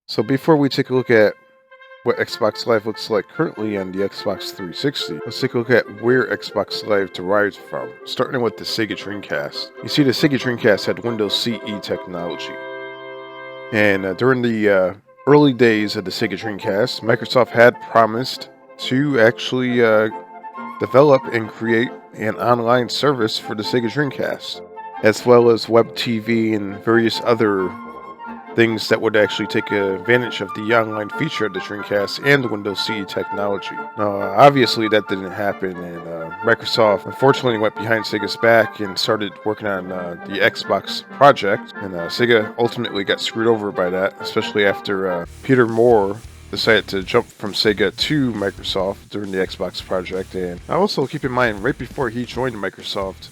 So before we take a look at what Xbox Live looks like currently on the Xbox 360, let's take a look at where Xbox Live derives from, starting with the Sega Dreamcast. You see, the Sega Dreamcast had Windows CE technology, and during the early days of the Sega Dreamcast, Microsoft had promised to actually develop and create an online service for the Sega Dreamcast, as well as web TV and various other things that would actually take advantage of the online feature of the Dreamcast and the Windows CE technology. Now, obviously, that didn't happen, and Microsoft unfortunately went behind Sega's back and started working on the Xbox project, and Sega ultimately got screwed over by that, especially after Peter Moore decided to jump from Sega to Microsoft during the Xbox project. And also keep in mind, right before he joined Microsoft,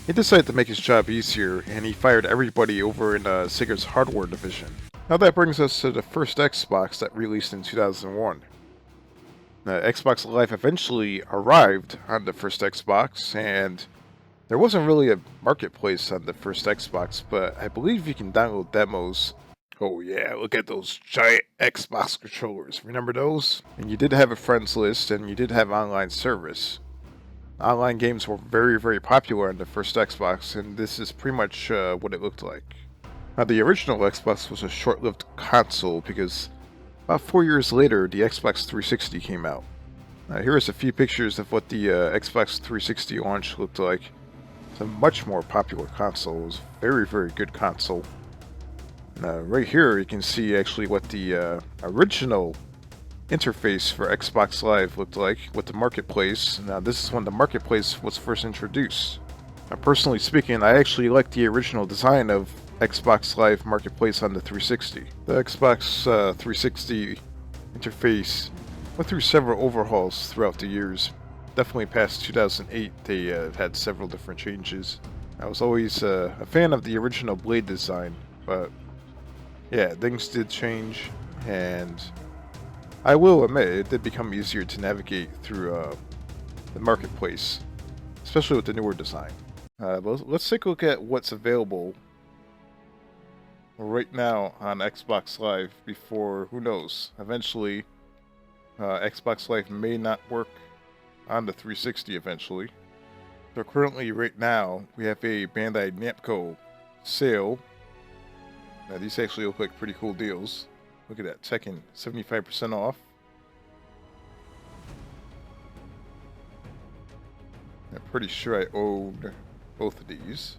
he decided to make his job easier, and he fired everybody over in Sega's hardware division. Now that brings us to the first Xbox that released in 2001. Xbox Live eventually arrived on the first Xbox, and there wasn't really a marketplace on the first Xbox, but I believe you can download demos. Oh yeah, look at those giant Xbox controllers. Remember those? And you did have a friends list, and you did have online service. Online games were very, very popular on the first Xbox, and this is pretty much what it looked like. Now, the original Xbox was a short-lived console because about 4 years later, the Xbox 360 came out. Here is a few pictures of what the Xbox 360 launch looked like. It's a much more popular console. It was a very, very good console. Right here, you can see actually what the original interface for Xbox Live looked like with the marketplace. Now, this is when the marketplace was first introduced. Now, personally speaking, I actually like the original design of Xbox Live Marketplace on the 360. The Xbox 360 interface went through several overhauls throughout the years. Definitely past 2008, they had several different changes. I was always a fan of the original blade design, but yeah, things did change, and I will admit, it did become easier to navigate through the marketplace, especially with the newer design. Let's take a look at what's available right now on Xbox Live before, who knows, eventually Xbox Live may not work on the 360 eventually. So currently, right now, we have a Bandai Namco sale. Now, these actually look like pretty cool deals. Look at that, Tekken, 75% off. I'm pretty sure I owned both of these.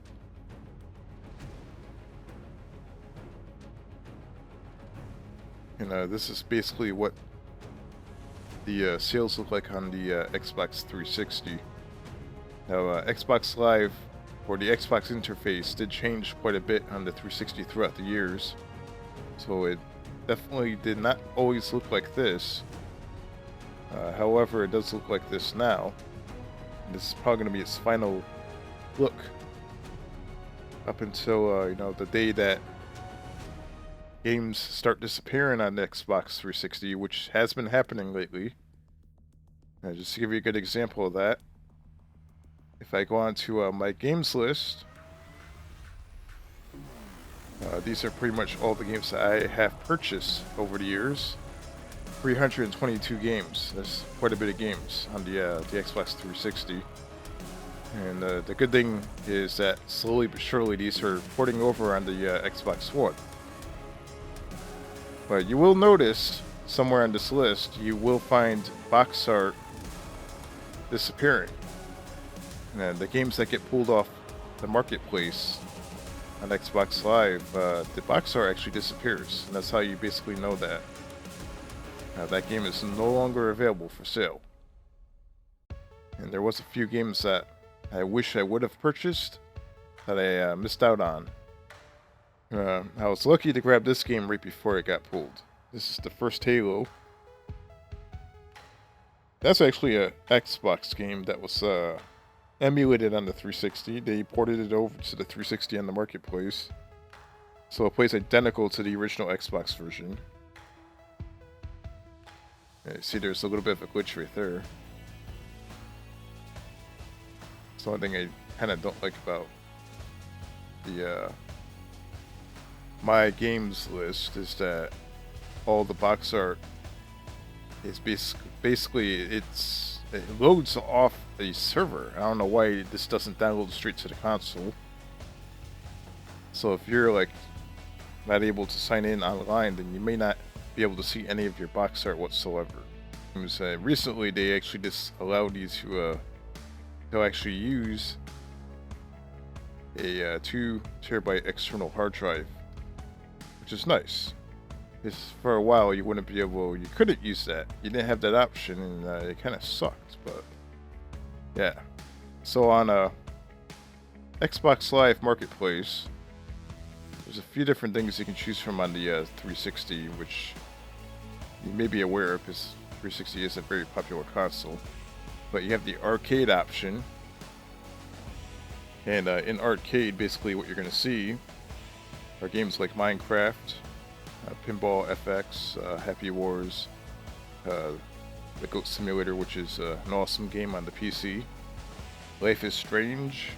And this is basically what the sales look like on the Xbox 360. Now, Xbox Live, or the Xbox interface, did change quite a bit on the 360 throughout the years. So it definitely did not always look like this. However, it does look like this now. This is probably going to be its final look up until the day that games start disappearing on the Xbox 360, which has been happening lately. Just to give you a good example of that, if I go on to my games list, these are pretty much all the games that I have purchased over the years. 322 games. That's quite a bit of games on the Xbox 360. And the good thing is that slowly but surely these are porting over on the Xbox One. But you will notice somewhere on this list, you will find box art disappearing. And the games that get pulled off the marketplace on Xbox Live, the box art actually disappears. And that's how you basically know that that game is no longer available for sale. And there was a few games that I wish I would have purchased that I missed out on. I was lucky to grab this game right before it got pulled. This is the first Halo. That's actually a Xbox game that was emulated on the 360. They ported it over to the 360 on the marketplace, so it plays identical to the original Xbox version. See, there's a little bit of a glitch right there. It's the only thing I kind of don't like about the my games list is that all the box art is basically it loads off a server. I don't know why this doesn't download straight to the console. So if you're like not able to sign in online, then you may not be able to see any of your box art whatsoever. Recently, they actually just allowed you to actually use a 2 terabyte external hard drive, which is nice. Because for a while you couldn't use that. You didn't have that option, and it kind of sucked. But yeah, so on Xbox Live Marketplace, there's a few different things you can choose from on the 360, which you may be aware of, because 360 is a very popular console. But you have the arcade option, and in arcade, basically what you're going to see are games like Minecraft, Pinball FX, Happy Wars, the Goat Simulator, which is an awesome game on the PC, Life is Strange,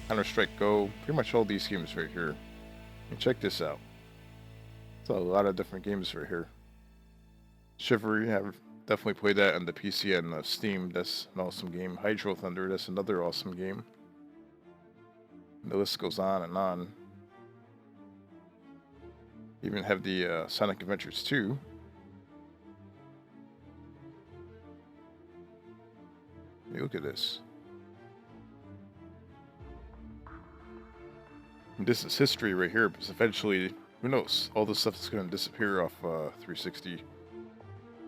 Counter-Strike Go, pretty much all these games right here. And check this out. It's a lot of different games right here. Chivalry, I've definitely played that on the PC and Steam. That's an awesome game. Hydro Thunder, that's another awesome game. And the list goes on and on. Even have the Sonic Adventures 2. Hey, look at this. And this is history right here, because eventually, who knows, all this stuff is going to disappear off 360.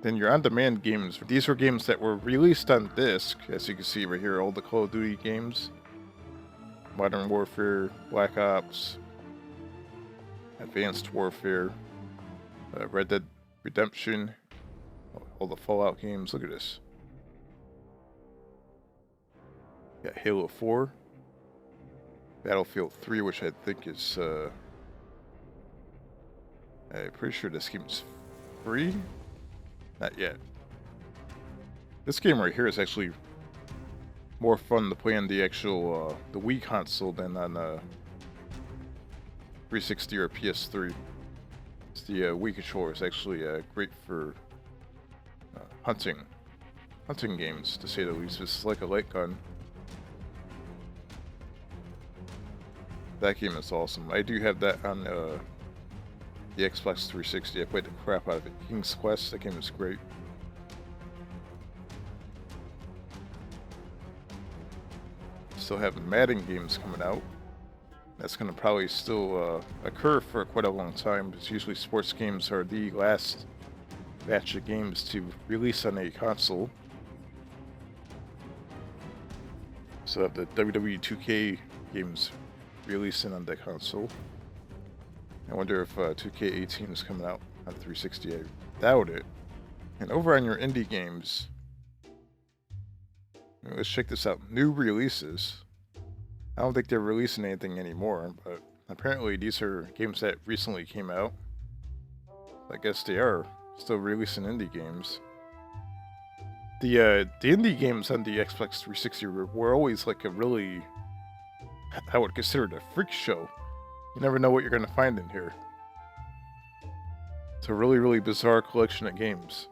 Then your on-demand games. These were games that were released on disc, as you can see right here, all the Call of Duty games. Modern Warfare, Black Ops, Advanced Warfare, Red Dead Redemption, all the Fallout games. Look at this. Got Halo 4, Battlefield 3, which I think is, I'm pretty sure this game's free? Not yet. This game right here is actually more fun to play on the actual, the Wii console than on, 360 or PS3. The Wii controller is actually great for hunting games, to say the least. It's like a light gun. That game is awesome. I do have that on the Xbox 360. I played the crap out of it. King's Quest, that game is great. Still have the Madden games coming out. That's going to probably still occur for quite a long time, because usually sports games are the last batch of games to release on a console. So have the WWE 2K games releasing on the console. I wonder if 2K18 is coming out on 360. I doubt it. And over on your indie games, let's check this out. New releases. I don't think they're releasing anything anymore, but apparently these are games that recently came out. I guess they are still releasing indie games. The indie games on the Xbox 360 were always like a really, I would consider it a freak show. You never know what you're going to find in here. It's a really, really bizarre collection of games.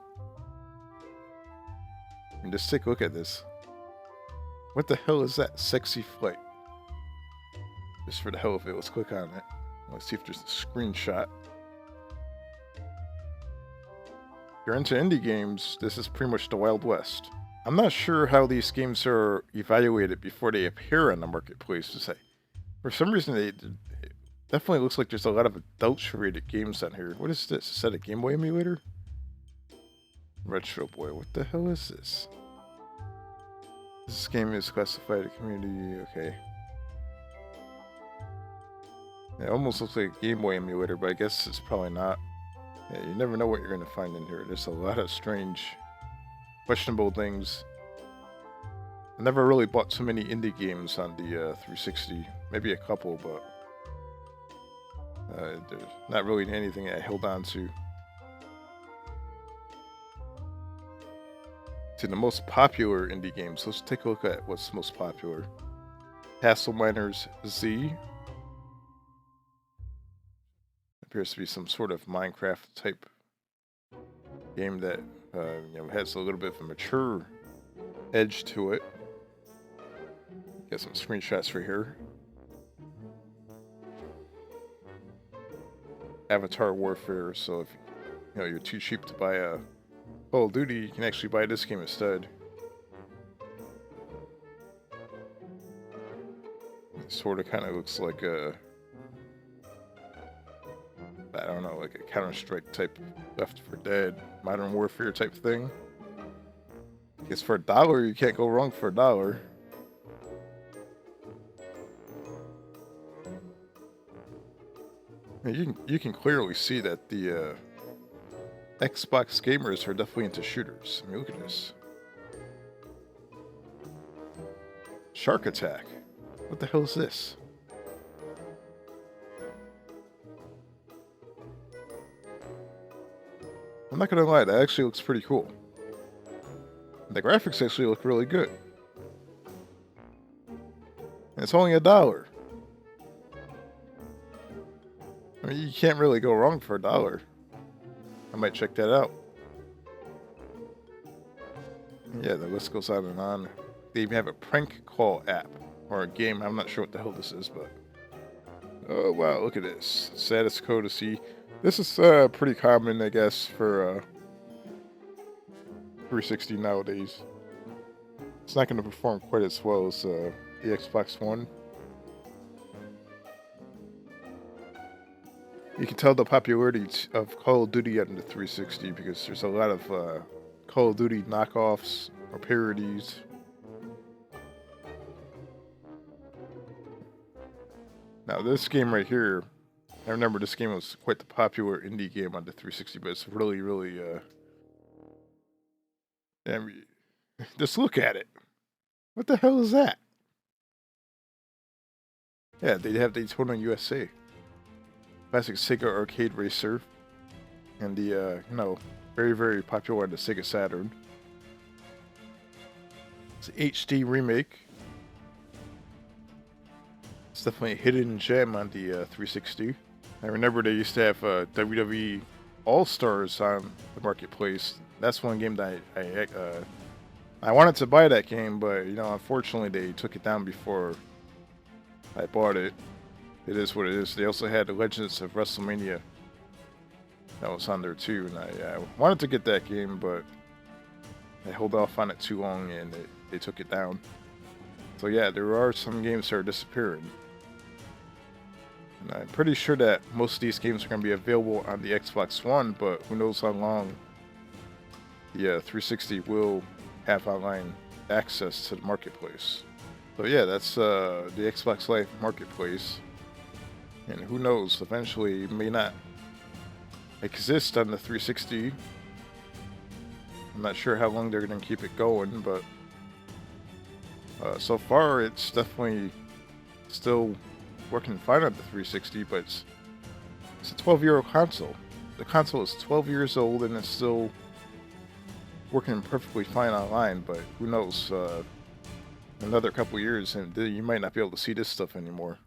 And just take a look at this. What the hell is that? Sexy Flight. Just for the hell of it, let's click on it. Let's see if there's a screenshot. If you're into indie games, this is pretty much the Wild West. I'm not sure how these games are evaluated before they appear on the marketplace. To say, for some reason, it definitely looks like there's a lot of adult-rated games on here. What is this? Is that a Game Boy emulator? Retro Boy. What the hell is this? This game is classified as community. Okay. It almost looks like a Game Boy emulator, but I guess it's probably not. Yeah, you never know what you're going to find in here. There's a lot of strange, questionable things. I never really bought too many indie games on the 360. Maybe a couple, but there's not really anything I held on to. To the most popular indie games, let's take a look at what's most popular. Castle Miners Z. appears to be some sort of Minecraft type game that has a little bit of a mature edge to it. Get some screenshots for here. Avatar Warfare. So if you're too cheap to buy a Call of Duty, you can actually buy this game instead. It sort of kind of looks like I don't know, like a Counter-Strike type Left 4 Dead, Modern Warfare type thing. I guess for $1, you can't go wrong for $1. You can clearly see that the Xbox gamers are definitely into shooters. I mean, look at this. Shark Attack. What the hell is this? I'm not gonna lie, that actually looks pretty cool. The graphics actually look really good. And it's only $1. I mean, you can't really go wrong for $1. I might check that out. Yeah, the list goes on and on. They even have a prank call app or a game. I'm not sure what the hell this is, but oh wow, look at this status code to see. This is pretty common, I guess, for 360 nowadays. It's not going to perform quite as well as the Xbox One. You can tell the popularity of Call of Duty on the 360 because there's a lot of Call of Duty knockoffs or parodies. Now this game right here, I remember this game was quite the popular indie game on the 360, but it's really, really, I mean, just look at it. What the hell is that? Yeah, they have Daytona USA. Classic Sega arcade racer. And the, very, very popular on the Sega Saturn. It's an HD remake. It's definitely a hidden gem on the 360. I remember they used to have WWE All-Stars on the marketplace. That's one game that I wanted to buy that game, but unfortunately they took it down before I bought it. It is what it is. They also had the Legends of WrestleMania that was on there too, and I wanted to get that game, but I held off on it too long and they took it down. So yeah, there are some games that are disappearing. And I'm pretty sure that most of these games are going to be available on the Xbox One, but who knows how long the 360 will have online access to the marketplace. So yeah, that's the Xbox Live Marketplace. And who knows, eventually it may not exist on the 360. I'm not sure how long they're going to keep it going, but so far it's definitely still working fine on the 360, but it's a 12-year-old console. The console is 12 years old and it's still working perfectly fine online, but who knows, another couple years and you might not be able to see this stuff anymore.